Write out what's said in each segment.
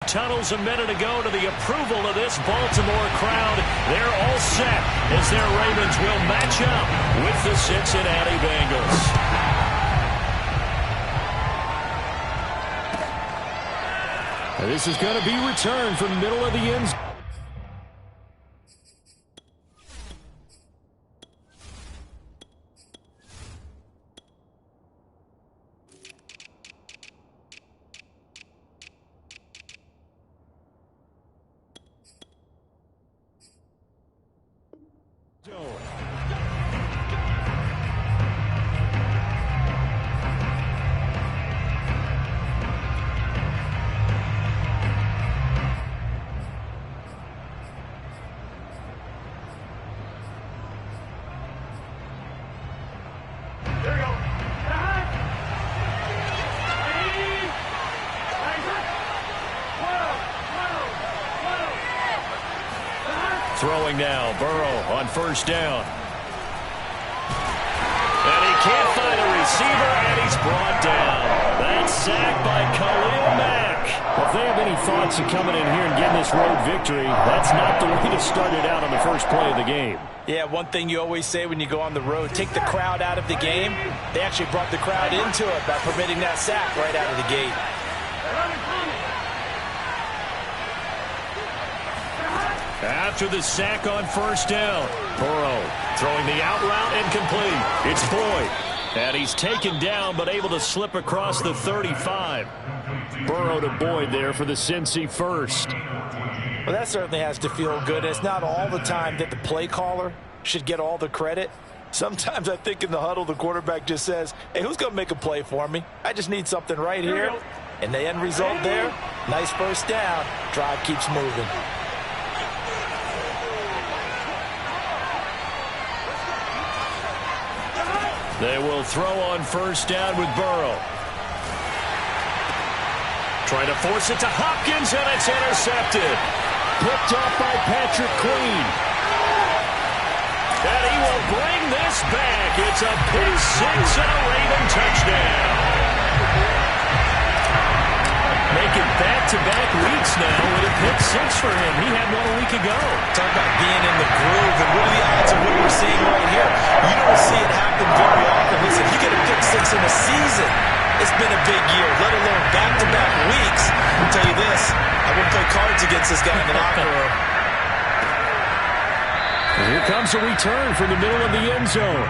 tunnels a minute ago to the approval of this Baltimore crowd. They're all set as their Ravens will match up with the Cincinnati Bengals. This is going to be returned from the middle of the end zone. Throwing now, Burrow on first down. And he can't find a receiver, and he's brought down. That's sacked by Khalil Mack. If they have any thoughts of coming in here and getting this road victory, that's not the way to start it out on the first play of the game. Yeah, one thing you always say when you go on the road, take the crowd out of the game. They actually brought the crowd into it by permitting that sack right out of the gate. After the sack on first down, Burrow throwing the out route incomplete. It's Boyd. And he's taken down but able to slip across the 35. Burrow to Boyd there for the Cincy first. Well, that certainly has to feel good. It's not all the time that the play caller should get all the credit. Sometimes I think in the huddle the quarterback just says, hey, who's going to make a play for me? I just need something right here. And the end result there, nice first down. Drive keeps moving. They will throw on first down with Burrow. Trying to force it to Hopkins, and it's intercepted. Picked off by Patrick Queen. And he will bring this back. It's a pick six and a Raven touchdown. Making back-to-back weeks now with a pick six for him. He had one a week ago. Talk about being in the groove, and what are the odds of what we're seeing right here? You don't see it happen very often. Listen, you get a pick six in a season, it's been a big year, let alone back-to-back weeks. I'll tell you this, I wouldn't play cards against this guy in the locker room. And here comes a return from the middle of the end zone.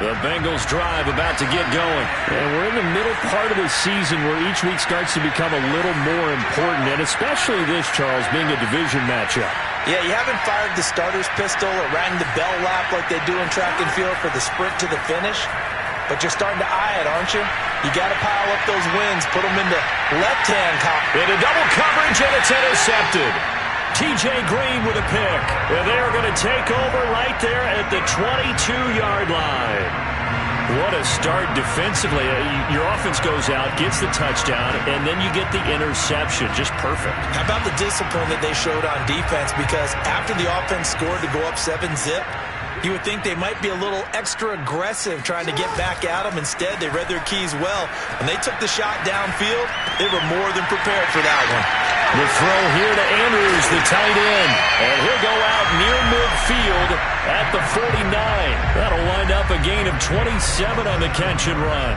The Bengals drive about to get going. And we're in the middle part of the season where each week starts to become a little more important, and especially this, Charles, being a division matchup. Yeah, you haven't fired the starter's pistol or rang the bell lap like they do in track and field for the sprint to the finish, but you're starting to eye it, aren't you? You got to pile up those wins, put them into left-hand coverage. Into double coverage, and it's intercepted. T.J. Green with a pick. And they're going to take over right there at the 22-yard line. What a start defensively. Your offense goes out, gets the touchdown, and then you get the interception. Just perfect. How about the discipline that they showed on defense? Because after the offense scored to go up 7-zip, you would think they might be a little extra aggressive trying to get back at them. Instead, they read their keys well. When they took the shot downfield, they were more than prepared for that one. The throw here to Andrews, the tight end. And he'll go out near midfield at the 49. That'll wind up a gain of 27 on the catch and run.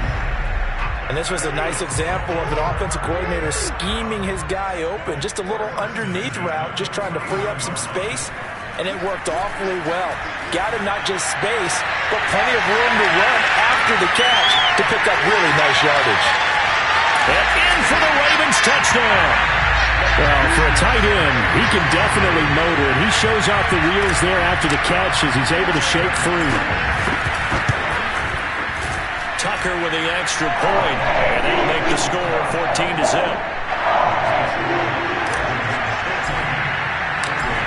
And this was a nice example of an offensive coordinator scheming his guy open. Just a little underneath route, just trying to free up some space. And it worked awfully well. Got him not just space, but plenty of room to run after the catch to pick up really nice yardage. And in for the Ravens touchdown. Well, for a tight end, he can definitely motor, and he shows off the wheels there after the catch as he's able to shake free. Tucker with the extra point, and that'll make the score 14-zip.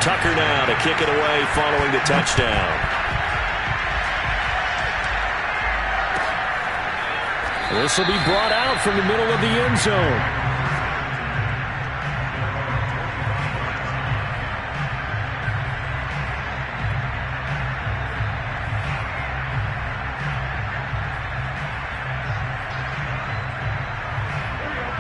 Tucker now to kick it away following the touchdown. This will be brought out from the middle of the end zone.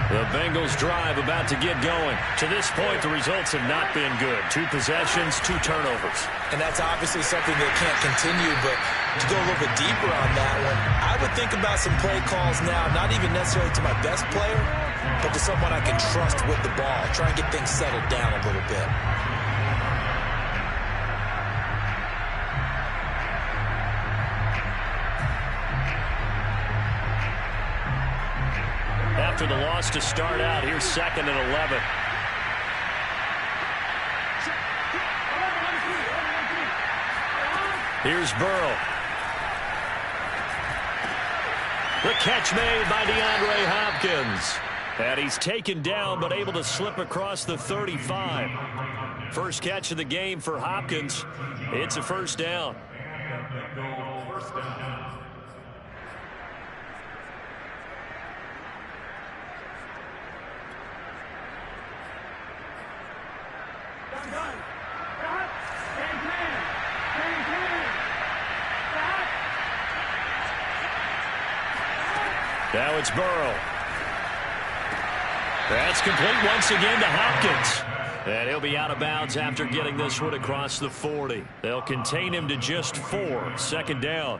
The Bengals drive about to get going. To this point, the results have not been good. 2 possessions, 2 turnovers. And that's obviously something that can't continue, but to go a little bit deeper on that one, I would think about some play calls now, not even necessarily to my best player, but to someone I can trust with the ball. Try and get things settled down a little bit. After the loss to start out, here's 2nd and 11. Here's Burrow. The catch made by DeAndre Hopkins. And he's taken down but able to slip across the 35. First catch of the game for Hopkins. It's a first down. Now it's Burrow. That's complete once again to Hopkins. And he'll be out of bounds after getting this one across the 40. They'll contain him to just 4. Second down.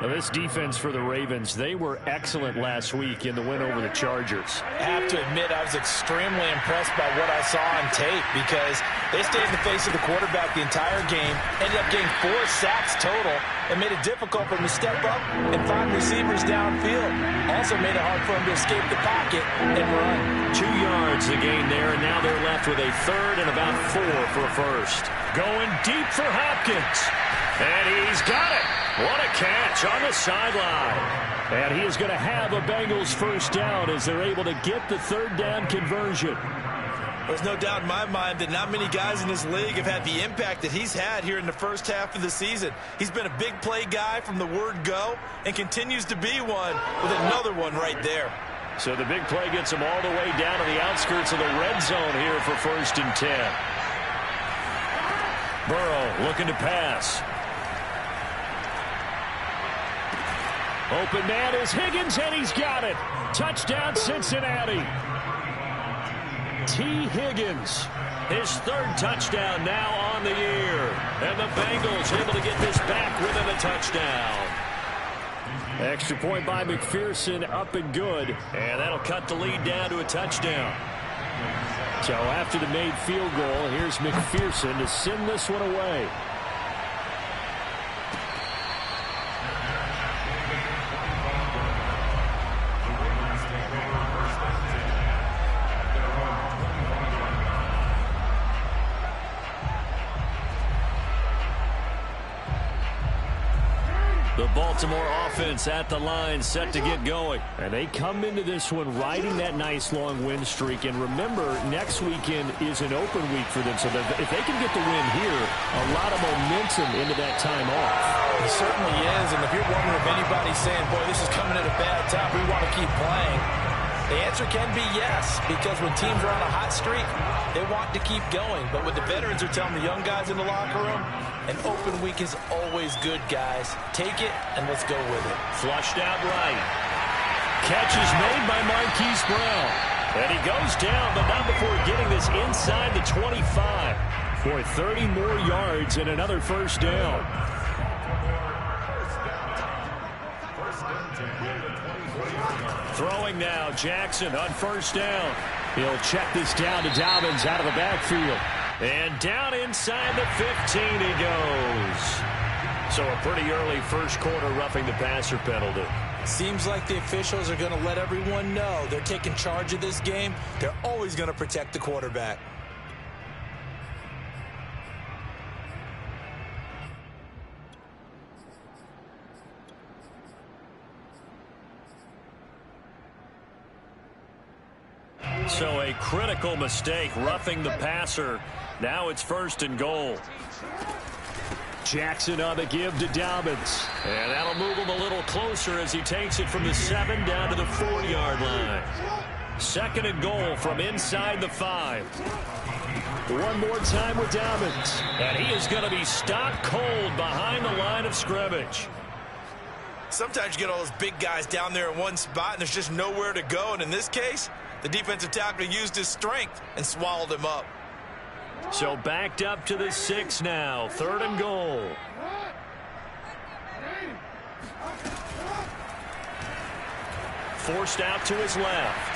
Now this defense for the Ravens, they were excellent last week in the win over the Chargers. I have to admit, I was extremely impressed by what I saw on tape because they stayed in the face of the quarterback the entire game, ended up getting 4 sacks total, and made it difficult for him to step up and find receivers downfield. Also made it hard for him to escape the pocket and run. 2 yards the gain there, and now they're left with a 3rd and about 4 for a first. Going deep for Hopkins. And he's got it. What a catch on the sideline. And he is going to have a Bengals first down as they're able to get the 3rd down conversion. There's no doubt in my mind that not many guys in this league have had the impact that he's had here in the first half of the season. He's been a big play guy from the word go and continues to be one with another one right there. So the big play gets him all the way down to the outskirts of the red zone here for 1st and 10. Burrow looking to pass. Open man is Higgins, and he's got it. Touchdown, Cincinnati. T. Higgins. His 3rd touchdown now on the year. And the Bengals able to get this back within a touchdown. Extra point by McPherson, up and good. And that'll cut the lead down to a touchdown. So after the made field goal, here's McPherson to send this one away. The Baltimore offense at the line, set to get going. And they come into this one riding that nice long win streak. And remember, next weekend is an open week for them. So that if they can get the win here, a lot of momentum into that time off. It certainly is. And if you're wondering if anybody's saying, boy, this is coming at a bad time, we want to keep playing, the answer can be yes, because when teams are on a hot streak, they want to keep going. But what the veterans are telling the young guys in the locker room, an open week is always good, guys. Take it, and let's go with it. Flushed out right. Catch is made by Marquise Brown. And he goes down, but not before getting this inside the 25. For 30 more yards and another first down. Throwing now, Jackson on first down. He'll check this down to Dobbins out of the backfield. And down inside the 15 he goes. So a pretty early first quarter roughing the passer penalty. Seems like the officials are going to let everyone know they're taking charge of this game. They're always going to protect the quarterback. So a critical mistake roughing the passer. Now it's 1st and goal. Jackson on the give to Dobbins. And that'll move him a little closer as he takes it from the 7 down to the 4-yard line. 2nd and goal from inside the 5. One more time with Dobbins. And he is going to be stopped cold behind the line of scrimmage. Sometimes you get all those big guys down there in one spot and there's just nowhere to go. And in this case, the defensive tackle used his strength and swallowed him up. So backed up to the 6 now. 3rd and goal. Forced out to his left.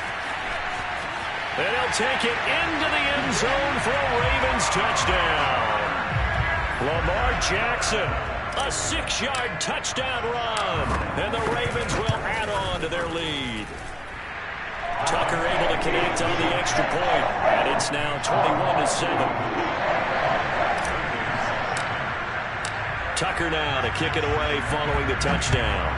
And he'll take it into the end zone for a Ravens touchdown. Lamar Jackson, a 6-yard touchdown run. And the Ravens will add on to their lead. Tucker able to connect on the extra point. And it's now 21-7. Tucker now to kick it away following the touchdown.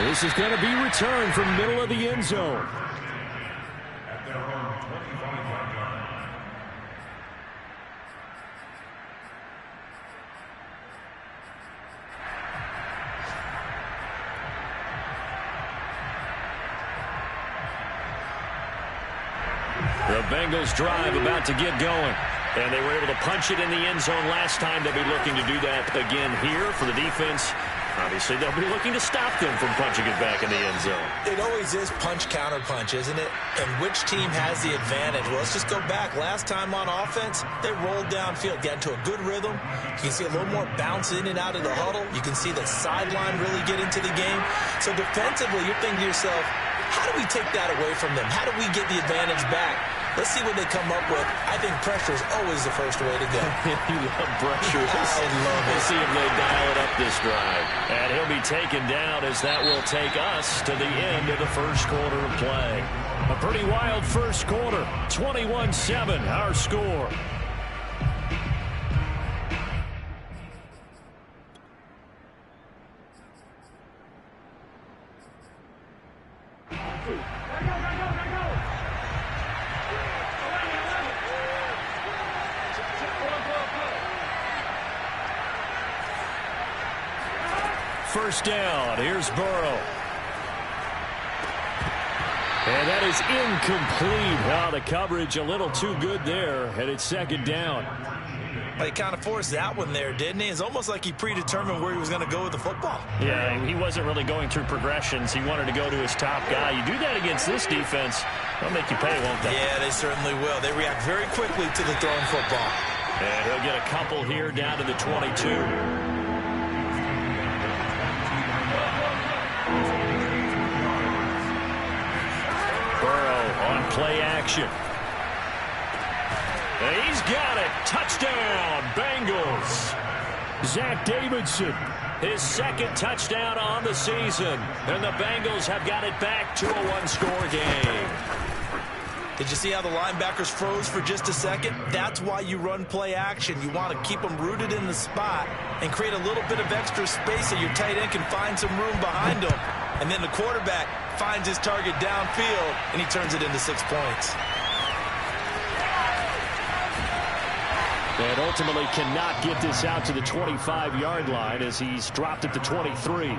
This is going to be returned from middle of the end zone. The Bengals drive about to get going. And they were able to punch it in the end zone last time. They'll be looking to do that again here for the defense. Obviously, they'll be looking to stop them from punching it back in the end zone. It always is punch-counter-punch, isn't it? And which team has the advantage? Well, let's just go back. Last time on offense, they rolled downfield, got into a good rhythm. You can see a little more bounce in and out of the huddle. You can see the sideline really get into the game. So defensively, you're thinking to yourself, how do we take that away from them? How do we get the advantage back? Let's see what they come up with. I think pressure is always the first way to go. You love pressure. I love it. We'll see if they dial it up this drive. And he'll be taken down as that will take us to the end of the first quarter of play. A pretty wild first quarter. 21-7, our score. First down. Here's Burrow. And that is incomplete. Wow, the coverage a little too good there. And it's 2nd down. Well, he kind of forced that one there, didn't he? It's almost like he predetermined where he was going to go with the football. Yeah, he wasn't really going through progressions. He wanted to go to his top guy. You do that against this defense, they'll make you pay, won't they? Yeah, they certainly will. They react very quickly to the thrown football. And he'll get a couple here down to the 22. Play action. And he's got it. Touchdown, Bengals. Zach Davidson. His 2nd touchdown on the season. And the Bengals have got it back to a one-score game. Did you see how the linebackers froze for just a second? That's why you run play action. You want to keep them rooted in the spot and create a little bit of extra space so your tight end can find some room behind him. And then the quarterback finds his target downfield, and he turns it into 6 points. And ultimately cannot get this out to the 25-yard line as he's dropped at the 23.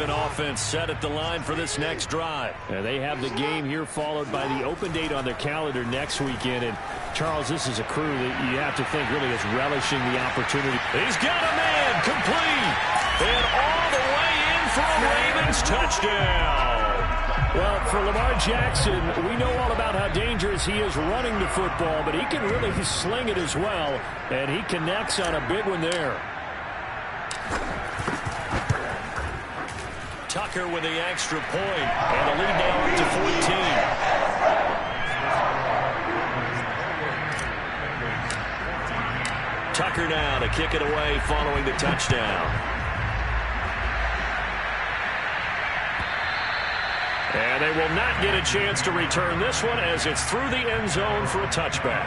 Offense set at the line for this next drive. And they have the game here followed by the open date on their calendar next weekend. And Charles, this is a crew that you have to think really is relishing the opportunity. He's got a man complete and all the way in for a Ravens touchdown. Well, for Lamar Jackson, we know all about how dangerous he is running the football, but he can really sling it as well. And he connects on a big one there. Tucker with the extra point, and the lead now up to 14. Tucker now to kick it away following the touchdown. And they will not get a chance to return this one as it's through the end zone for a touchback.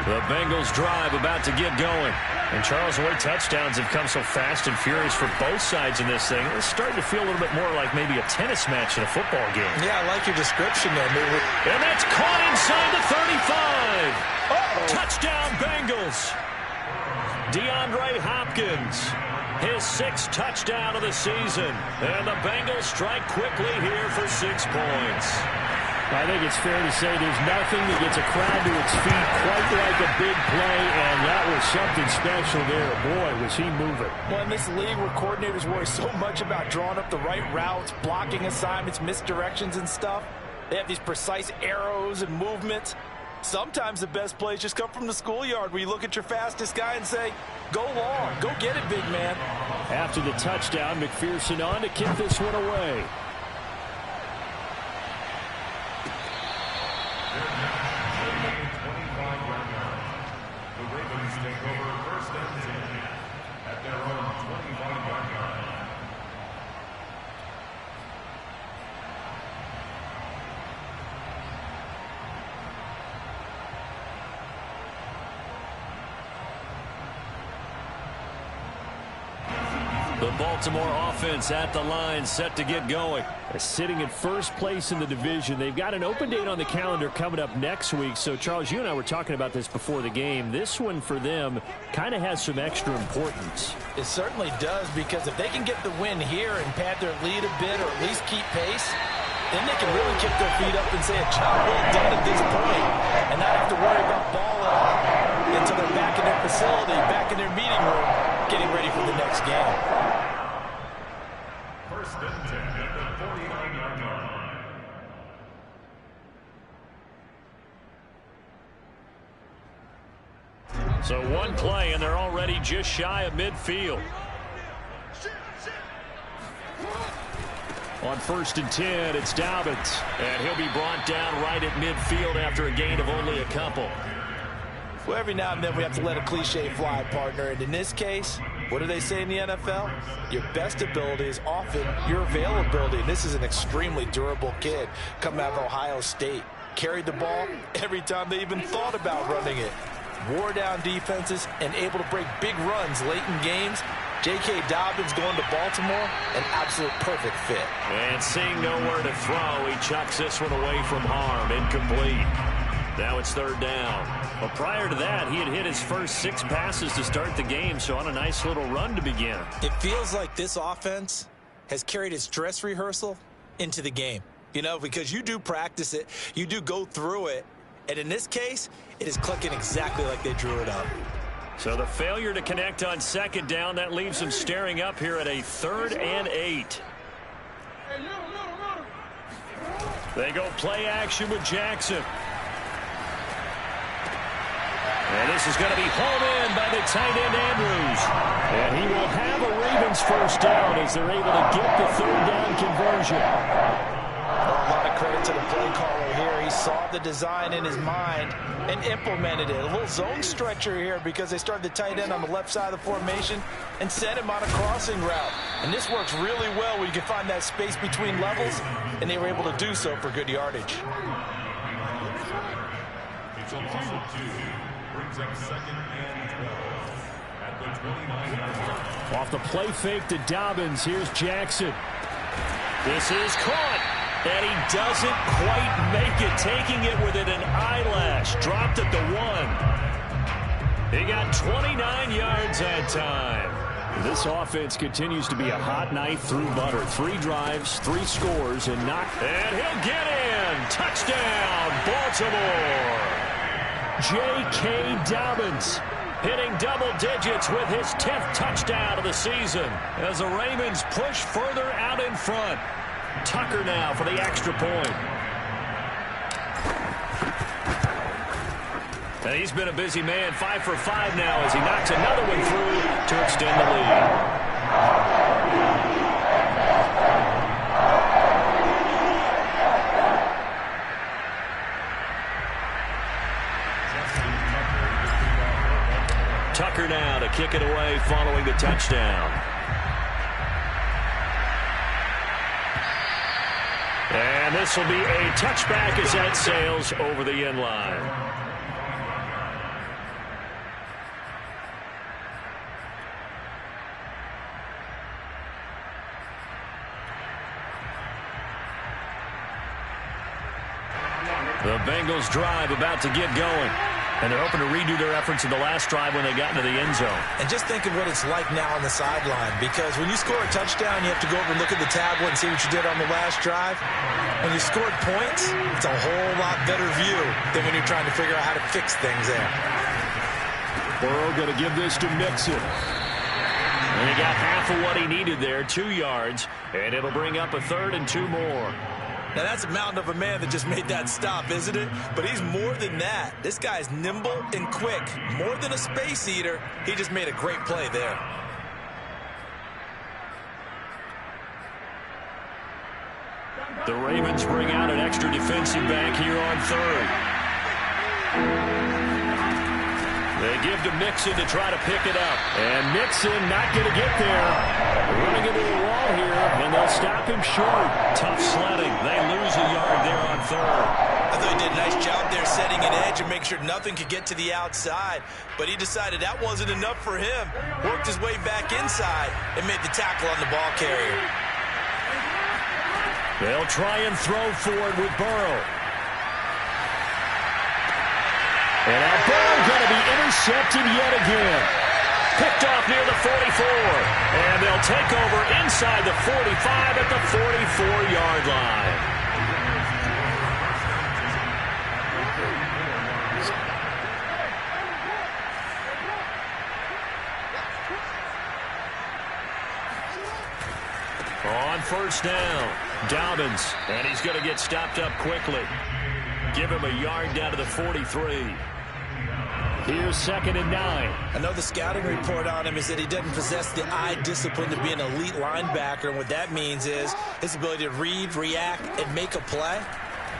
The Bengals drive about to get going. And Charles, the way touchdowns have come so fast and furious for both sides in this thing, it's starting to feel a little bit more like maybe a tennis match in a football game. Yeah, I like your description there. And that's caught inside the 35. Touchdown, Bengals. DeAndre Hopkins, his 6th touchdown of the season. And the Bengals strike quickly here for 6 points. I think it's fair to say there's nothing that gets a crowd to its feet quite like a big play, and that was something special there. Boy, was he moving. Well, in this league where coordinators worry so much about drawing up the right routes, blocking assignments, misdirections and stuff, they have these precise arrows and movements. Sometimes the best plays just come from the schoolyard where you look at your fastest guy and say, go long, go get it, big man. After the touchdown, McPherson on to kick this one away. The Baltimore offense at the line, set to get going. Sitting in first place in the division. They've got an open date on the calendar coming up next week. So, Charles, you and I were talking about this before the game. This one for them kind of has some extra importance. It certainly does, because if they can get the win here and pad their lead a bit or at least keep pace, then they can really kick their feet up and say a job well done at this point and not have to worry about ball at all until they're back in their facility, back in their meeting room, getting ready for the next game. First and 10 at the 49-yard line. So one play, and they're already just shy of midfield. On 1st and 10, it's Dobbins. And he'll be brought down right at midfield after a gain of only a couple. Well, every now and then we have to let a cliche fly, partner. And in this case, what do they say in the NFL? Your best ability is often your availability. And this is an extremely durable kid coming out of Ohio State. Carried the ball every time they even thought about running it. Wore down defenses and able to break big runs late in games. J.K. Dobbins going to Baltimore, an absolute perfect fit. And seeing nowhere to throw, he chucks this one away from harm. Incomplete. Now it's 3rd down. Well, prior to that, he had hit his first 6 passes to start the game, so on a nice little run to begin. It feels like this offense has carried its dress rehearsal into the game. You know, because you do practice it, you do go through it, and in this case, it is clicking exactly like they drew it up. So the failure to connect on 2nd down, that leaves them staring up here at a 3rd and 8. They go play action with Jackson. And this is going to be hauled in by the tight end Andrews. And he will have a Ravens 1st down as they're able to get the 3rd down conversion. A lot of credit to the play caller here. He saw the design in his mind and implemented it. A little zone stretcher here because they started the tight end on the left side of the formation and sent him on a crossing route. And this works really well where you can find that space between levels, and they were able to do so for good yardage. It's a loss of 2. Brings up 2nd and 12 at the 29-yard line. Off the play fake to Dobbins, here's Jackson. This is caught, and he doesn't quite make it, taking it within an eyelash. Dropped at the 1. He got 29 yards that time. This offense continues to be a hot knife through butter. 3 drives, 3 scores, and not. And he'll get in. Touchdown, Baltimore. J.K. Dobbins hitting double digits with his 10th touchdown of the season as the Ravens push further out in front. Tucker now for the extra point. And he's been a busy man, 5 for 5 now as he knocks another one through to extend the lead. Tucker now to kick it away following the touchdown. And this will be a touchback as that sails over the end line. The Bengals drive about to get going. And they're hoping to redo their efforts in the last drive when they got into the end zone. And just think of what it's like now on the sideline, because when you score a touchdown, you have to go over and look at the tablet and see what you did on the last drive. When you scored points, it's a whole lot better view than when you're trying to figure out how to fix things there. Burrow going to give this to Mixon. And he got half of what he needed there, 2 yards, and it'll bring up a 3rd and 2 more. Now, that's a mountain of a man that just made that stop, isn't it? But he's more than that. This guy's nimble and quick. More than a space eater, he just made a great play there. The Ravens bring out an extra defensive back here on 3rd. They give to Mixon to try to pick it up. And Mixon not going to get there. Running into the wall here, and they'll stop him short. Tough sledding. They lose a yard there on 3rd. I thought he did a nice job there setting an edge and making sure nothing could get to the outside. But he decided that wasn't enough for him. Worked his way back inside and made the tackle on the ball carrier. They'll try and throw for it with Burrow. And now Burrow going to be intercepted yet again. Picked off near the 44. And they'll take over inside the 45 at the 44-yard line. On 1st down, Dobbins. And he's going to get stopped up quickly. Give him a yard down to the 43. Here's 2nd and 9. I know the scouting report on him is that he doesn't possess the eye discipline to be an elite linebacker, and what that means is his ability to read, react, and make a play.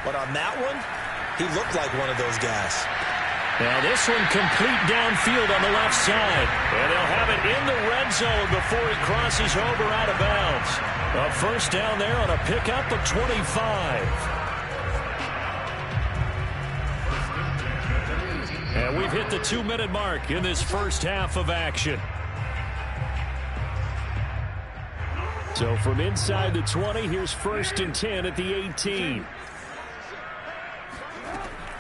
But on that one, he looked like one of those guys. Now this one complete downfield on the left side. And they'll have it in the red zone before he crosses over out of bounds. A 1st down there on a pickup of 25. And we've hit the 2-minute mark in this first half of action. So from inside the 20, here's 1st and 10 at the 18.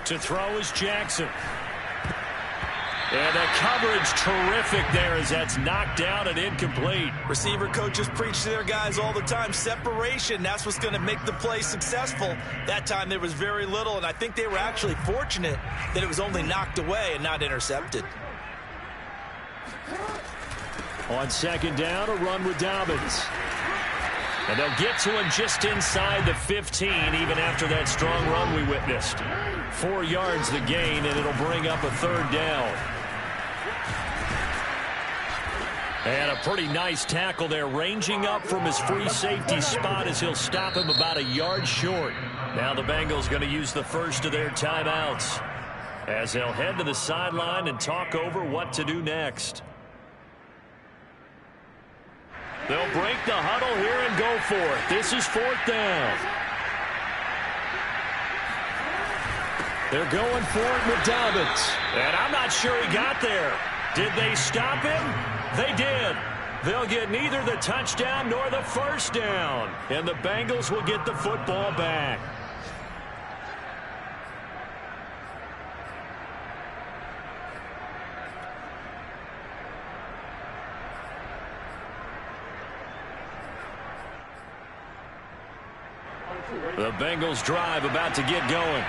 To throw is Jackson. And the coverage terrific there as that's knocked down and incomplete. Receiver coaches preach to their guys all the time. Separation, that's what's going to make the play successful. That time there was very little, and I think they were actually fortunate that it was only knocked away and not intercepted. On 2nd down, a run with Dobbins. And they'll get to him just inside the 15, even after that strong run we witnessed. 4 yards the gain, and it'll bring up a 3rd down. And a pretty nice tackle there, ranging up from his free safety spot as he'll stop him about a yard short. Now the Bengals going to use the first of their timeouts as they'll head to the sideline and talk over what to do next. They'll break the huddle here and go for it. This is 4th down. They're going for it with Dobbins. And I'm not sure he got there. Did they stop him? They did. They'll get neither the touchdown nor the 1st down. And the Bengals will get the football back. The Bengals drive about to get going.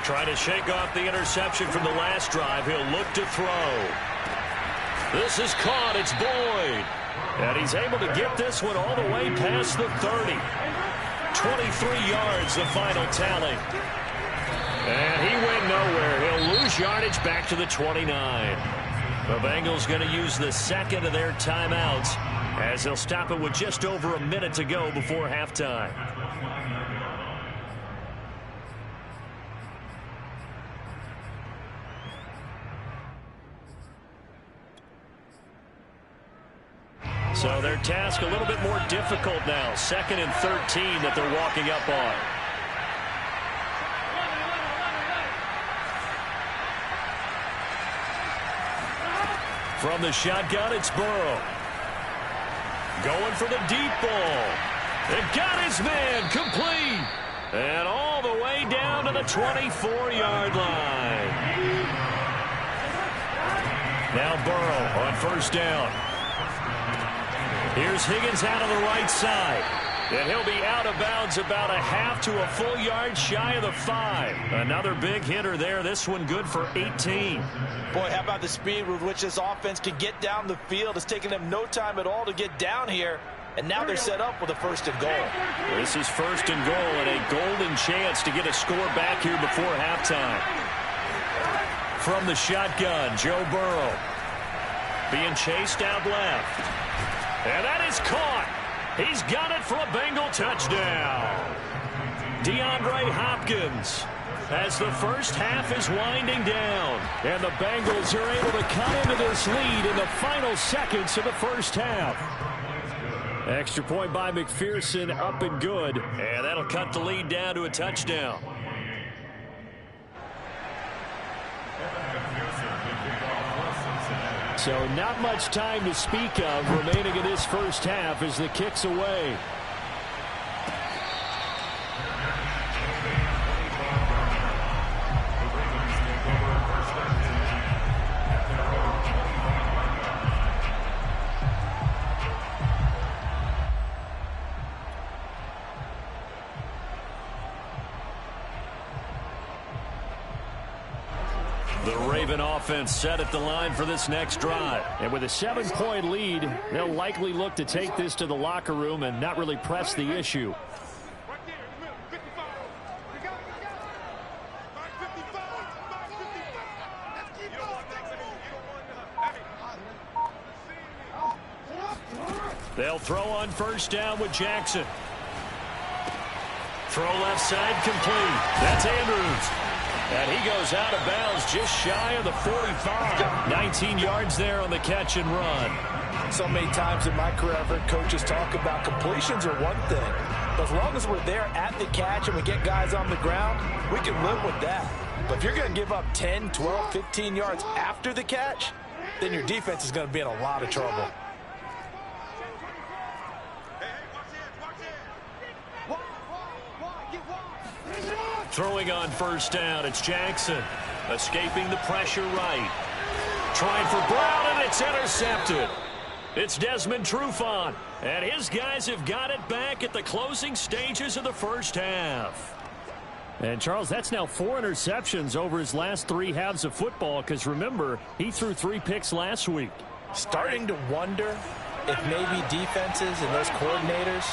Trying to shake off the interception from the last drive. He'll look to throw. This is caught. It's Boyd. And he's able to get this one all the way past the 30. 23 yards, the final tally. And he went nowhere. He'll lose yardage back to the 29. The Bengals going to use the 2nd of their timeouts as they'll stop it with just over a minute to go before halftime. So their task a little bit more difficult now. 2nd and 13 that they're walking up on. From the shotgun, it's Burrow. Going for the deep ball. It got his man complete. And all the way down to the 24-yard line. Now Burrow on first down. Here's Higgins out of the right side. And he'll be out of bounds about a half to a full yard shy of the 5. Another big hitter there. This one good for 18. Boy, how about the speed with which this offense can get down the field? It's taken them no time at all to get down here. And now they're set up with a 1st and goal. This is 1st and goal and a golden chance to get a score back here before halftime. From the shotgun, Joe Burrow. Being chased out left. And that is caught. He's got it for a Bengal touchdown. DeAndre Hopkins as the first half is winding down. And the Bengals are able to cut into this lead in the final seconds of the first half. Extra point by McPherson, up and good. And that'll cut the lead down to a touchdown. So not much time to speak of remaining in this first half as the kick's away. The Raven offense set at the line for this next drive. And with a 7-point lead, they'll likely look to take this to the locker room and not really press the issue. They'll throw on first down with Jackson. Throw left side complete. That's Andrews. And he goes out of bounds just shy of the 45. 19 yards there on the catch and run. So many times in my career, I've heard coaches talk about completions are one thing. But as long as we're there at the catch and we get guys on the ground, we can live with that. But if you're going to give up 10, 12, 15 yards after the catch, then your defense is going to be in a lot of trouble. Throwing on first down, it's Jackson. Escaping the pressure right. Trying for Brown, and it's intercepted. It's Desmond Trufant, and his guys have got it back at the closing stages of the first half. And, Charles, that's now 4 interceptions over his last 3 halves of football, because, remember, he threw 3 picks last week. Starting to wonder if maybe defenses and those coordinators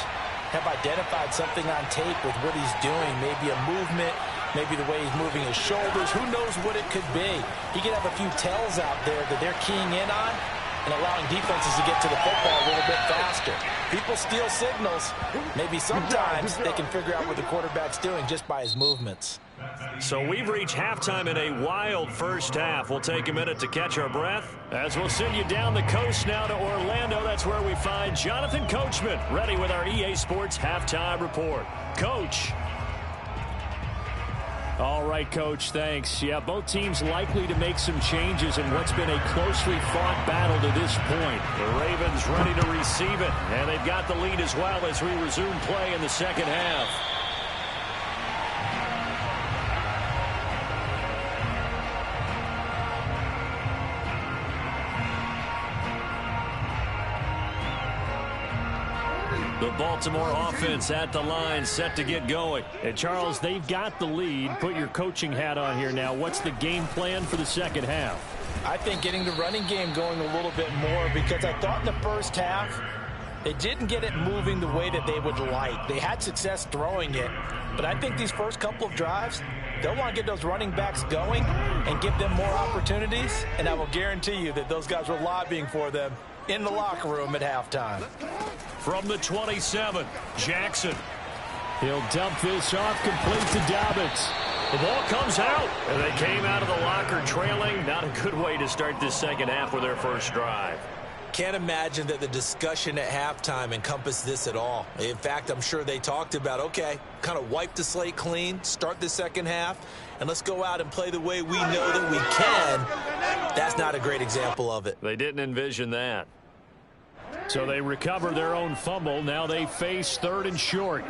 have identified something on tape with what he's doing. Maybe a movement, maybe the way he's moving his shoulders. Who knows what it could be? He could have a few tells out there that they're keying in on and allowing defenses to get to the football a little bit faster. People steal signals. Maybe sometimes they can figure out what the quarterback's doing just by his movements. So we've reached halftime in a wild first half. We'll take a minute to catch our breath as we'll send you down the coast now to Orlando. That's where we find Jonathan Coachman ready with our EA Sports Halftime Report. Coach. All right, Coach, thanks. Yeah, both teams likely to make some changes in what's been a closely fought battle to this point. The Ravens ready to receive it, and they've got the lead as well as we resume play in the second half. The Baltimore offense at the line, set to get going. And, Charles, they've got the lead. Put your coaching hat on here now. What's the game plan for the second half? I think getting the running game going a little bit more, because I thought in the first half they didn't get it moving the way that they would like. They had success throwing it, but I think these first couple of drives, they'll want to get those running backs going and give them more opportunities, and I will guarantee you that those guys were lobbying for them in the locker room at halftime. From the 27, Jackson. He'll dump this off, complete to Dobbins. The ball comes out, and they came out of the locker trailing. Not a good way to start this second half with their first drive. Can't imagine that the discussion at halftime encompassed this at all. In fact, I'm sure they talked about, okay, kind of wipe the slate clean, start the second half, and let's go out and play the way we know that we can. That's not a great example of it. They didn't envision that. So they recover their own fumble. Now they face 3rd and short.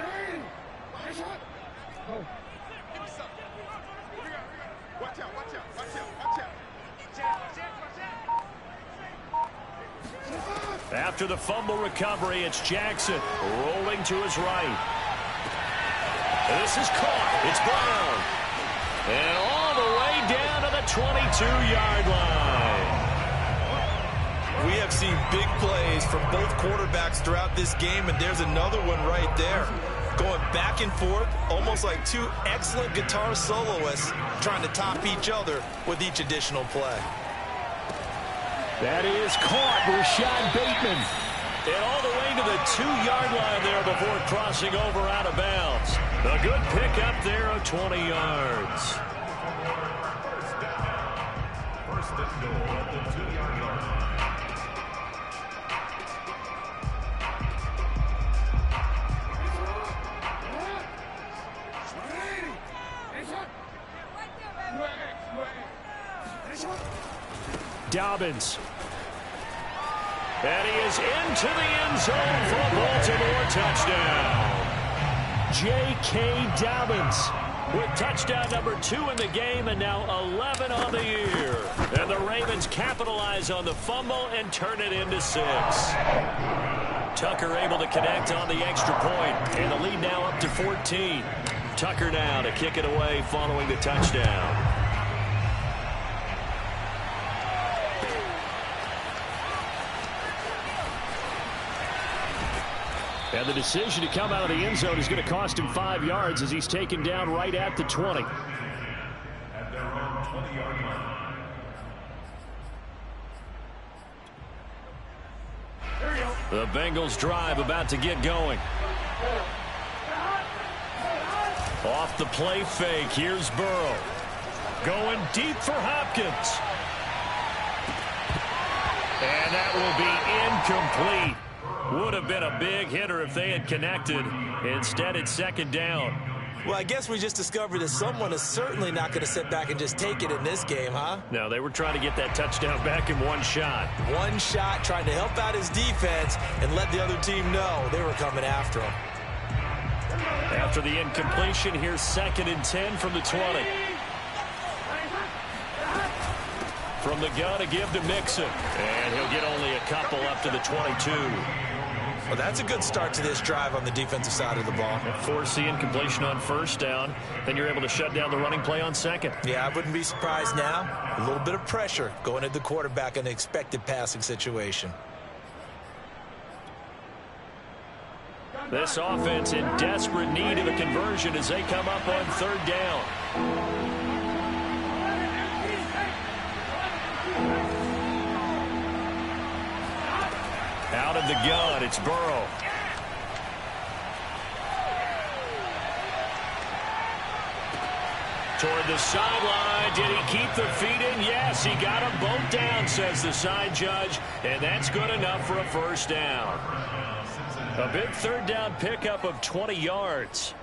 After the fumble recovery, it's Jackson rolling to his right. This is caught. It's Brown. And all the way down to the 22-yard line. We have seen big plays from both quarterbacks throughout this game, and there's another one right there. Going back and forth, almost like two excellent guitar soloists trying to top each other with each additional play. That is caught, Rashad Bateman. And all the way to the 2-yard line there before crossing over out of bounds. A good pickup there of 20 yards. First and goal at the 2-yard line. Dobbins. And he is into the end zone for a Baltimore touchdown. J.K. Dobbins with touchdown number 2 in the game and now 11 on the year. And the Ravens capitalize on the fumble and turn it into 6. Tucker able to connect on the extra point, and the lead now up to 14. Tucker now to kick it away following the touchdown. And the decision to come out of the end zone is going to cost him 5 yards as he's taken down right at the 20. At their own 20-yard line. The Bengals drive about to get going. Off the play fake, here's Burrow. Going deep for Hopkins. And that will be incomplete. Would have been a big hitter if they had connected. Instead, it's 2nd down. Well, I guess we just discovered that someone is certainly not going to sit back and just take it in this game, huh? No, they were trying to get that touchdown back in one shot. One shot, trying to help out his defense and let the other team know they were coming after him. After the incompletion, here's 2nd and 10 from the 20. From the gun to give to Mixon. And he'll get only a couple up to the 22. Well, that's a good start to this drive on the defensive side of the ball. Force the incompletion on 1st down. Then you're able to shut down the running play on 2nd. Yeah, I wouldn't be surprised now. A little bit of pressure going at the quarterback in an expected passing situation. This offense in desperate need of a conversion as they come up on 3rd down. Out of the gun, it's Burrow. Toward the sideline. Did he keep the feet in? Yes, he got them both down, says the side judge. And that's good enough for a 1st down. A big 3rd down pickup of 20 yards.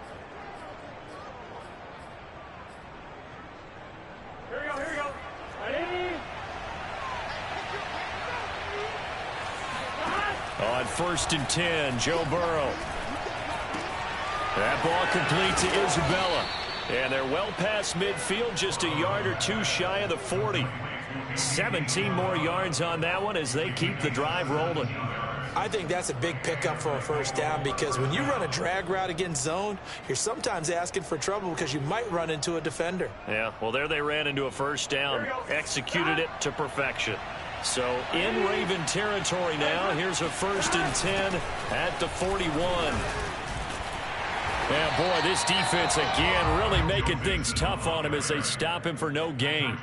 Here we go. Ready? On 1st and 10, Joe Burrow. That ball complete to Isabella. And they're well past midfield, just a yard or 2 shy of the 40. 17 more yards on that one as they keep the drive rolling. I think that's a big pickup for a 1st down because when you run a drag route against zone, you're sometimes asking for trouble because you might run into a defender. Yeah, well, there they ran into a 1st down, executed it to perfection. So in Raven territory now, here's a 1st and 10 at the 41. Yeah, boy, this defense again really making things tough on him as they stop him for no gain.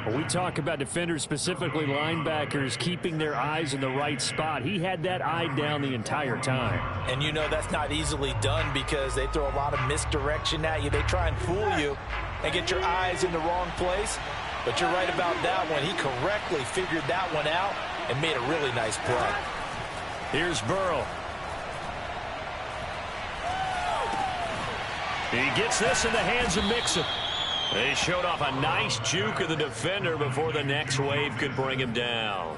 When we talk about defenders, specifically linebackers, keeping their eyes in the right spot, he had that eye down the entire time. And you know that's not easily done because they throw a lot of misdirection at you. They try and fool you and get your eyes in the wrong place. But you're right about that one. He correctly figured that one out and made a really nice play. Here's Burrow. He gets this in the hands of Mixon. They showed off a nice juke of the defender before the next wave could bring him down.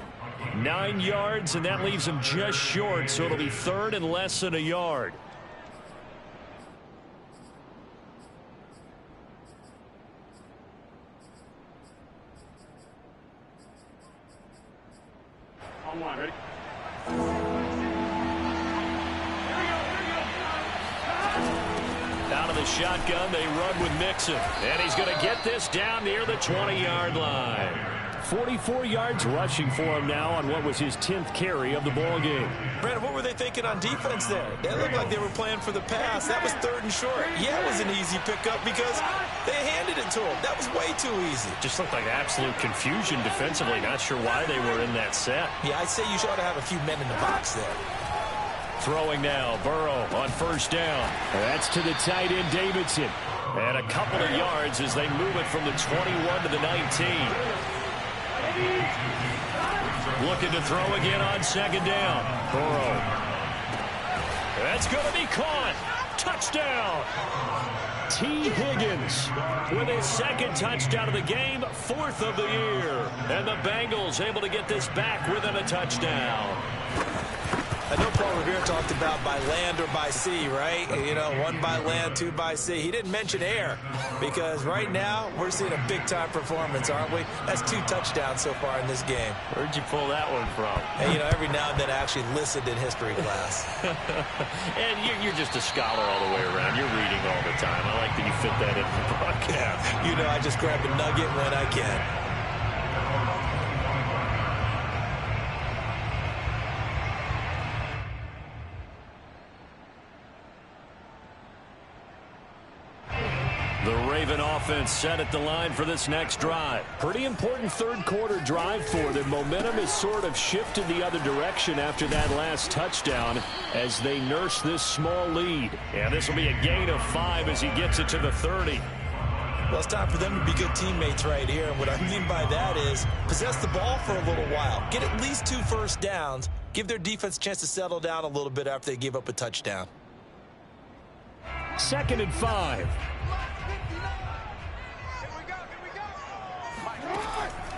9 yards, and that leaves him just short, so it'll be 3rd and less than a yard. Ready? Out of the shotgun, they run with Mixon. And he's going to get this down near the 20-yard line. 44 yards rushing for him now on what was his 10th carry of the ball game. Brandon, what were they thinking on defense there? They looked like they were playing for the pass. That was 3rd and short. Yeah, it was an easy pickup because they handed it to him. That was way too easy. Just looked like absolute confusion defensively. Not sure why they were in that set. Yeah, I'd say you ought to have a few men in the box there. Throwing now, Burrow on 1st down. That's to the tight end, Davidson. And a couple of yards as they move it from the 21 to the 19. Looking to throw again on 2nd down. Burrow. That's going to be caught. Touchdown. T. Higgins with his 2nd touchdown of the game, 4th of the year. And the Bengals able to get this back within a touchdown. I know Paul Revere talked about by land or by sea, right? You know, 1 by land, 2 by sea. He didn't mention air because right now we're seeing a big-time performance, aren't we? That's 2 touchdowns so far in this game. Where'd you pull that one from? And, you know, every now and then I actually listened in history class. And you're just a scholar all the way around. You're reading all the time. I like that you fit that in the book. Yeah, you know, I just grab a nugget when I can. The Raven offense set at the line for this next drive. Pretty important 3rd quarter drive for them. Momentum has sort of shifted the other direction after that last touchdown as they nurse this small lead. And this will be a gain of 5 as he gets it to the 30. Well, it's time for them to be good teammates right here. And what I mean by that is possess the ball for a little while. Get at least 2 first downs. Give their defense a chance to settle down a little bit after they give up a touchdown. 2nd and 5.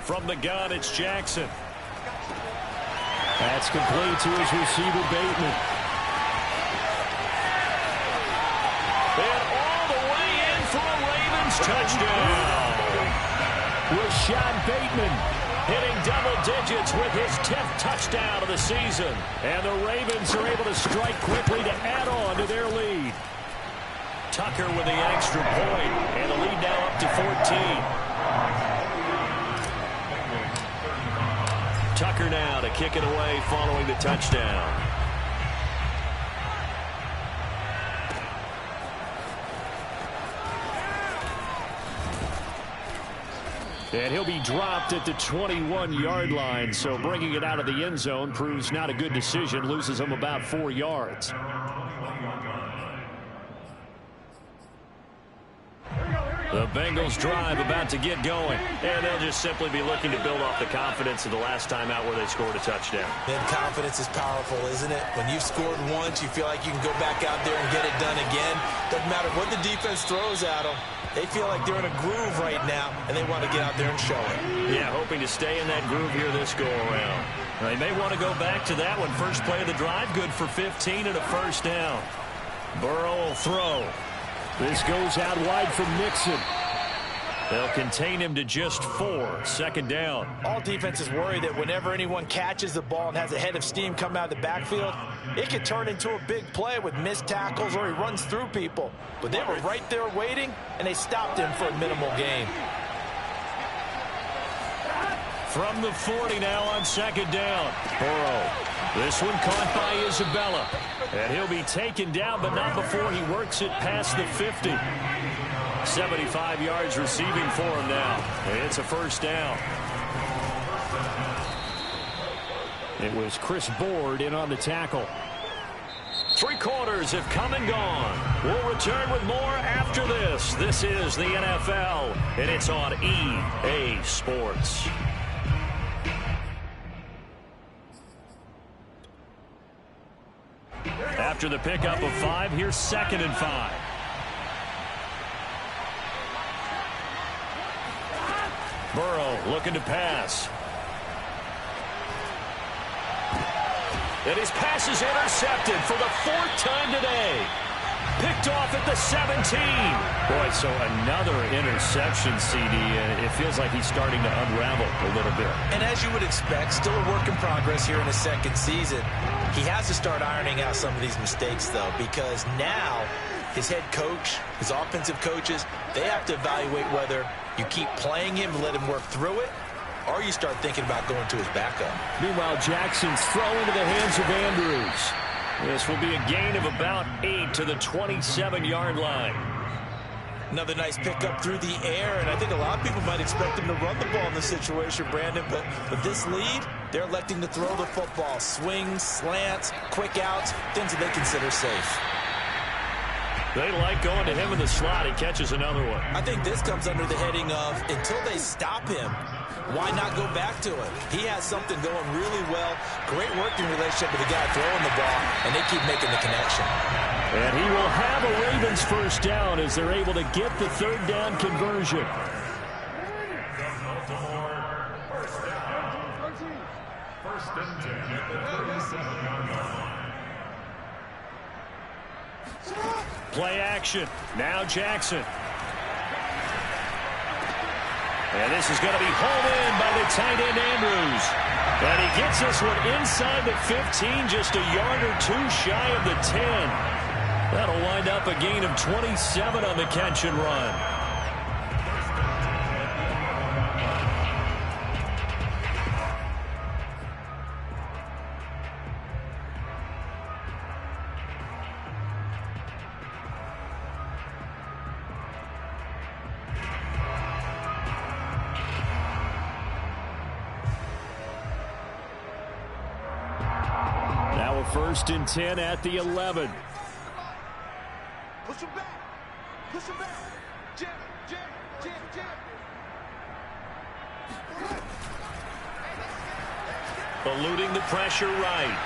From the gun, it's Jackson. That's complete to his receiver, Bateman. And all the way in for a Ravens touchdown. Rashad Bateman hitting double digits with his 10th touchdown of the season. And the Ravens are able to strike quickly to add on to their lead. Tucker with the extra point, and the lead now up to 14. Tucker now to kick it away following the touchdown. And he'll be dropped at the 21-yard line, so bringing it out of the end zone proves not a good decision, loses him about 4 yards. The Bengals drive about to get going, and they'll just simply be looking to build off the confidence of the last time out where they scored a touchdown. And confidence is powerful, isn't it? When you've scored once, you feel like you can go back out there and get it done again. Doesn't matter what the defense throws at them. They feel like they're in a groove right now, and they want to get out there and show it. Yeah, hoping to stay in that groove here this go-around. They may want to go back to that one. First play of the drive, good for 15 and a first down. Burrow will throw. This goes out wide from Mixon. They'll contain him to just 4. 2nd down. All defenses worry that whenever anyone catches the ball and has a head of steam come out of the backfield, it could turn into a big play with missed tackles or he runs through people. But they were right there waiting, and they stopped him for a minimal gain. From the 40 now on 2nd down. Burrow. This one caught by Isabella. And he'll be taken down, but not before he works it past the 50. 75 yards receiving for him now. It's a first down. It was Chris Board in on the tackle. 3 quarters have come and gone. We'll return with more after this. This is the NFL, and it's on EA Sports. After the pickup of 5, here's 2nd and 5. Burrow looking to pass. And his pass is intercepted for the 4th time today. Picked off at the 17. Boy, so another interception, CD. It feels like he's starting to unravel a little bit. And as you would expect, still a work in progress here in his second season. He has to start ironing out some of these mistakes, though, because now his head coach, his offensive coaches, they have to evaluate whether you keep playing him and let him work through it, or you start thinking about going to his backup. Meanwhile, Jackson's throw into the hands of Andrews. This will be a gain of about 8 to the 27-yard line. Another nice pickup through the air, and I think a lot of people might expect him to run the ball in this situation, Brandon, but with this lead, they're electing to throw the football. Swings, slants, quick outs, things that they consider safe. They like going to him in the slot. He catches another one. I think this comes under the heading of, until they stop him, why not go back to him? He has something going really well. Great working relationship with the guy throwing the ball, and they keep making the connection. And he will have a Ravens first down as they're able to get the 3rd down conversion. First and 10 at the 37-yard line. Play action. Now Jackson. And this is going to be hauled in by the tight end Andrews. And he gets this one inside the 15, just a yard or 2 shy of the 10. That'll wind up a gain of 27 on the catch and run. First and 10 at the 11. Push him back. Push him back. Jam, jam, jam, jam. Eluding the pressure right.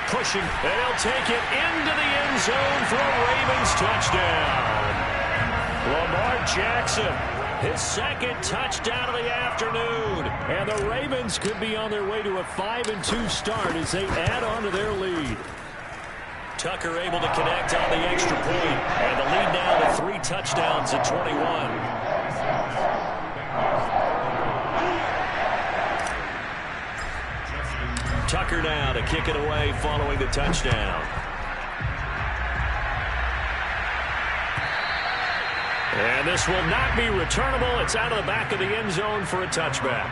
Pushing. And he'll take it into the end zone for a Ravens touchdown. Lamar Jackson, his 2nd touchdown of the afternoon. And the Ravens could be on their way to a 5-2 start as they add on to their lead. Tucker able to connect on the extra point. And the lead now to 3 touchdowns at 21. Tucker now to kick it away following the touchdown. And this will not be returnable. It's out of the back of the end zone for a touchback.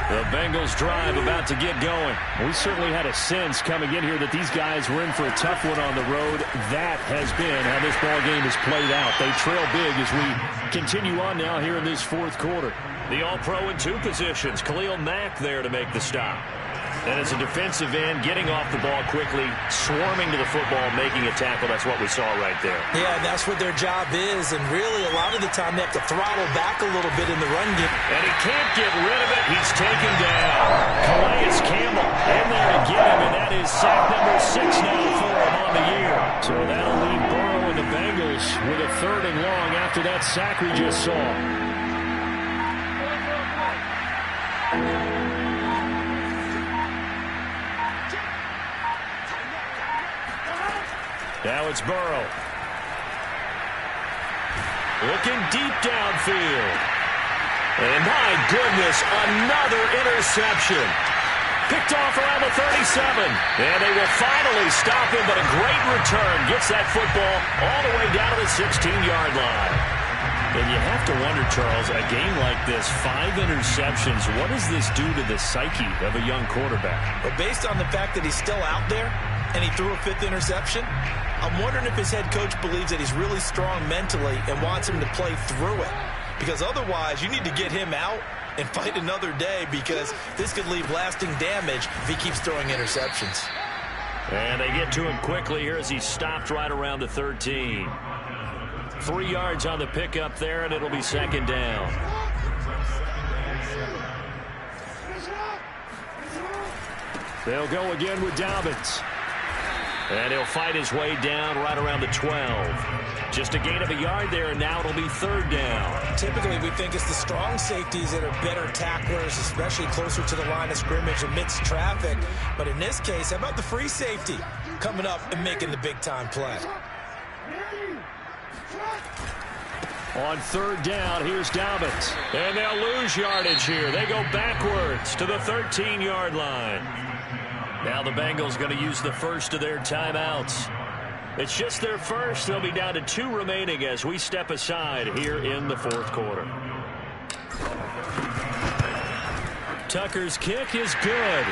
The Bengals drive about to get going. We certainly had a sense coming in here that these guys were in for a tough one on the road. That has been how this ball game has played out. They trail big as we continue on now here in this 4th quarter. The All-Pro in 2 positions. Khalil Mack there to make the stop. And as a defensive end, getting off the ball quickly, swarming to the football, making a tackle. That's what we saw right there. Yeah, that's what their job is. And really, a lot of the time, they have to throttle back a little bit in the run game. And he can't get rid of it. He's taken down. Calais Campbell in there to get him, and that is sack number 6 now for him on the year. So that'll leave Burrow and the Bengals with a 3rd and long after that sack we just saw. Now it's Burrow. Looking deep downfield. And my goodness, another interception. Picked off around the 37. And they will finally stop him, but a great return. Gets that football all the way down to the 16-yard line. And you have to wonder, Charles, a game like this, 5 interceptions, what does this do to the psyche of a young quarterback? But based on the fact that he's still out there and he threw a 5th interception, I'm wondering if his head coach believes that he's really strong mentally and wants him to play through it. Because otherwise, you need to get him out and fight another day, because this could leave lasting damage if he keeps throwing interceptions. And they get to him quickly here as he's stopped right around the 13. 3 yards on the pickup there, and it'll be 2nd down. They'll go again with Dobbins. And he'll fight his way down right around the 12. Just a gain of a yard there, and now it'll be 3rd down. Typically, we think it's the strong safeties that are better tacklers, especially closer to the line of scrimmage amidst traffic. But in this case, how about the free safety coming up and making the big-time play? On 3rd down, here's Dobbins. And they'll lose yardage here. They go backwards to the 13-yard line. Now the Bengals going to use the first of their timeouts. It's just their first. They'll be down to 2 remaining as we step aside here in the 4th quarter. Tucker's kick is good.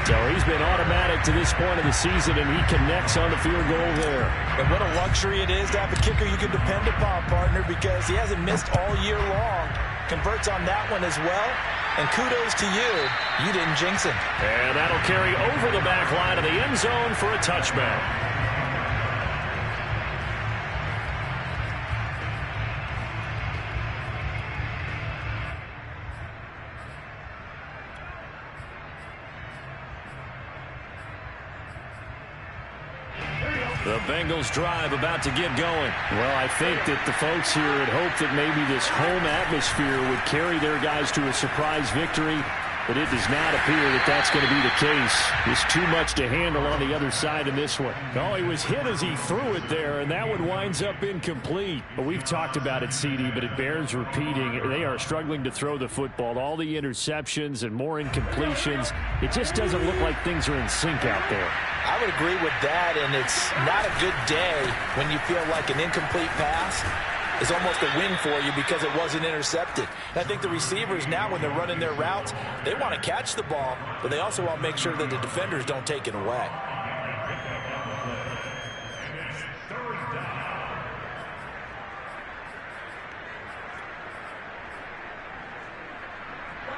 So he's been automatic to this point of the season, and he connects on the field goal there. And what a luxury it is to have a kicker you can depend upon, partner, because he hasn't missed all year long. Converts on that one as well. And kudos to you. You didn't jinx him. And that'll carry over the back line of the end zone for a touchback. The Bengals drive about to get going. Well, I think that the folks here had hoped that maybe this home atmosphere would carry their guys to a surprise victory, but it does not appear that that's going to be the case. There's too much to handle on the other side in this one. Oh, he was hit as he threw it there, and that one winds up incomplete. But we've talked about it, CD, but it bears repeating. They are struggling to throw the football. All the interceptions and more incompletions. It just doesn't look like things are in sync out there. I would agree with that, and it's not a good day when you feel like an incomplete pass is almost a win for you because it wasn't intercepted. And I think the receivers now, when they're running their routes, they want to catch the ball, but they also want to make sure that the defenders don't take it away.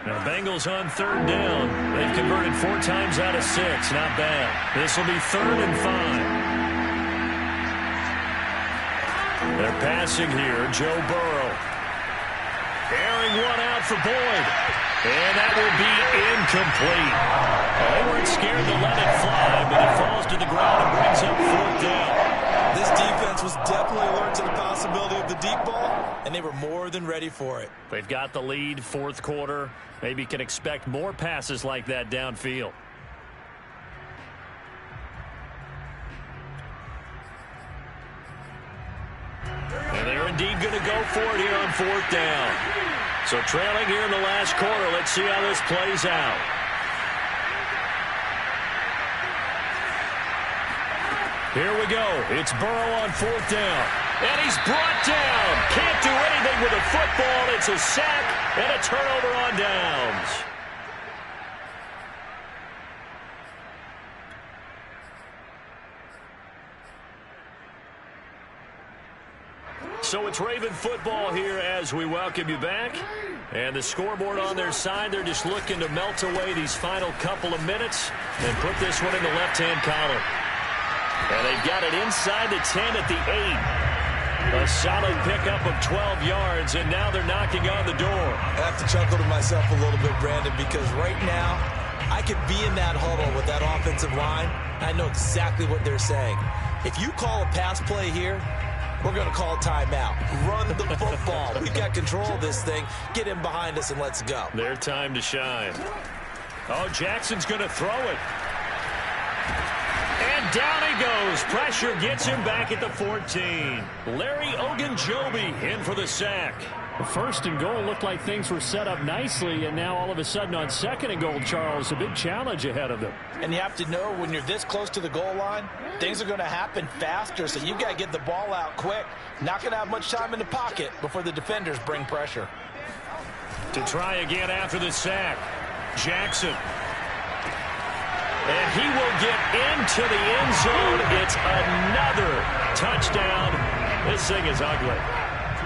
Now, Bengals on 3rd down. They've converted 4 times out of 6. Not bad. This will be 3rd and 5. They're passing here. Joe Burrow. Airing one out for Boyd. And that will be incomplete. They weren't scared to let it fly, but it falls to the ground and brings up 4th down. This defense was definitely alert to the possibility of the deep ball, and they were more than ready for it. They've got the lead, 4th quarter. Maybe can expect more passes like that downfield. And they're indeed going to go for it here on 4th down. So trailing here in the last quarter. Let's see how this plays out. Here we go. It's Burrow on 4th down. And he's brought down. Can't do anything with the football. It's a sack and a turnover on downs. So it's Raven football here as we welcome you back. And the scoreboard on their side, they're just looking to melt away these final couple of minutes and put this one in the left-hand column. And they've got it inside the 10 at the 8. A solid pickup of 12 yards, and now they're knocking on the door. I have to chuckle to myself a little bit, Brandon, because right now I could be in that huddle with that offensive line. I know exactly what they're saying. If you call a pass play here, we're going to call a timeout. Run the football. We've got control of this thing. Get in behind us and let's go. Their time to shine. Oh, Jackson's going to throw it. And down he goes. Pressure gets him back at the 14. Larry Ogunjobi in for the sack. The 1st and goal looked like things were set up nicely, and now all of a sudden on 2nd and goal, Charles, a big challenge ahead of them. And you have to know when you're this close to the goal line, things are going to happen faster, so you've got to get the ball out quick. Not going to have much time in the pocket before the defenders bring pressure. To try again after the sack, Jackson. And he will get into the end zone. It's another touchdown. This thing is ugly.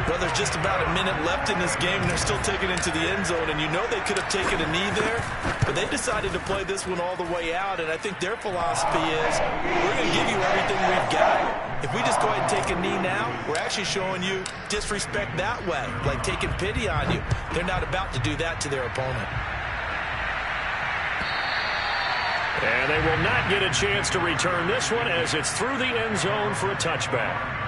Well, there's just about a minute left in this game, and they're still taking it into the end zone. And you know they could have taken a knee there, but they decided to play this one all the way out. And I think their philosophy is, we're going to give you everything we've got. If we just go ahead and take a knee now, we're actually showing you disrespect that way, like taking pity on you. They're not about to do that to their opponent. And they will not get a chance to return this one as it's through the end zone for a touchback.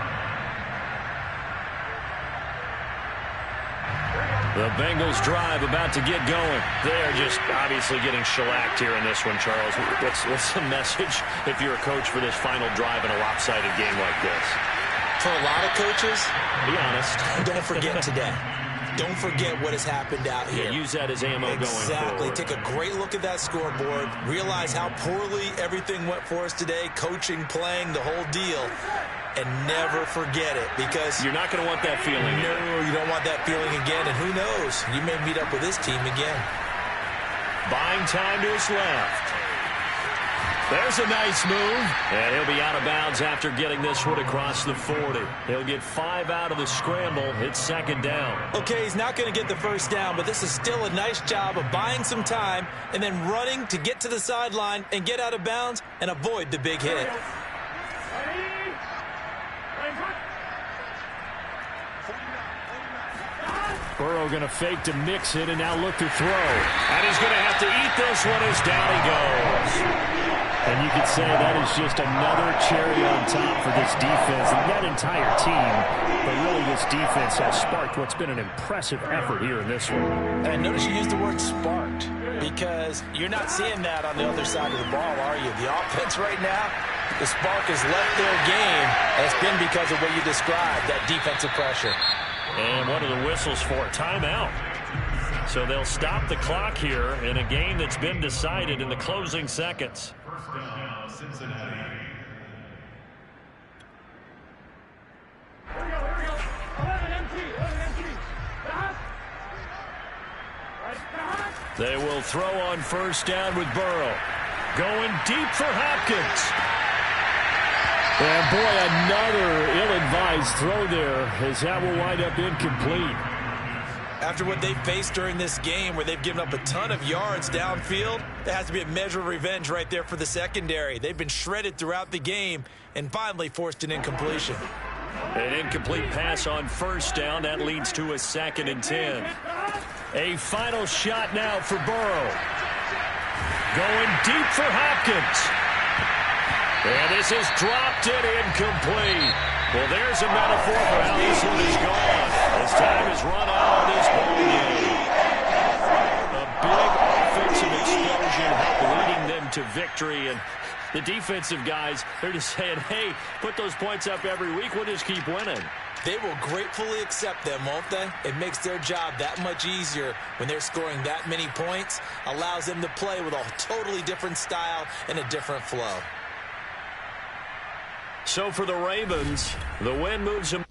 The Bengals drive about to get going. They're just obviously getting shellacked here in this one, Charles. What's the message if you're a coach for this final drive in a lopsided game like this? For a lot of coaches, be honest, don't forget today. Don't forget what has happened out here. Yeah, use that as ammo going forward. Exactly. Take a great look at that scoreboard. Realize how poorly everything went for us today. Coaching, playing, the whole deal. And never forget it, because you're not going to want that feeling. No, you don't want that feeling again. And who knows? You may meet up with this team again. Buying time to his left. There's a nice move. And he'll be out of bounds after getting this one across the 40. He'll get 5 out of the scramble. It's second down. Okay, he's not going to get the first down, but this is still a nice job of buying some time and then running to get to the sideline and get out of bounds and avoid the big hit. Burrow going to fake to mix it and now look to throw. And he's going to have to eat this one as down he goes. And you could say that is just another cherry on top for this defense and that entire team. But really this defense has sparked what's been an impressive effort here in this one. And notice you used the word sparked, because you're not seeing that on the other side of the ball, are you? The offense right now, the spark has left their game, and it's been because of what you described, that defensive pressure. And what are the whistles for? Timeout. So they'll stop the clock here in a game that's been decided in the closing seconds. First down, Cincinnati. They will throw on first down with Burrow. Going deep for Hopkins. And boy, another ill-advised throw there as that will wind up incomplete. After what they faced during this game where they've given up a ton of yards downfield, there has to be a measure of revenge right there for the secondary. They've been shredded throughout the game and finally forced an incompletion. An incomplete pass on first down. That leads to a 2nd and 10. A final shot now for Burrow. Going deep for Hopkins. And this is dropped it incomplete. Well, there's a metaphor for how this one is gone. As time has run out of this ball game. A big offensive explosion helped leading them to victory. And the defensive guys, they're just saying, hey, put those points up every week. We'll just keep winning. They will gratefully accept them, won't they? It makes their job that much easier when they're scoring that many points. Allows them to play with a totally different style and a different flow. So for the Ravens, the win moves them.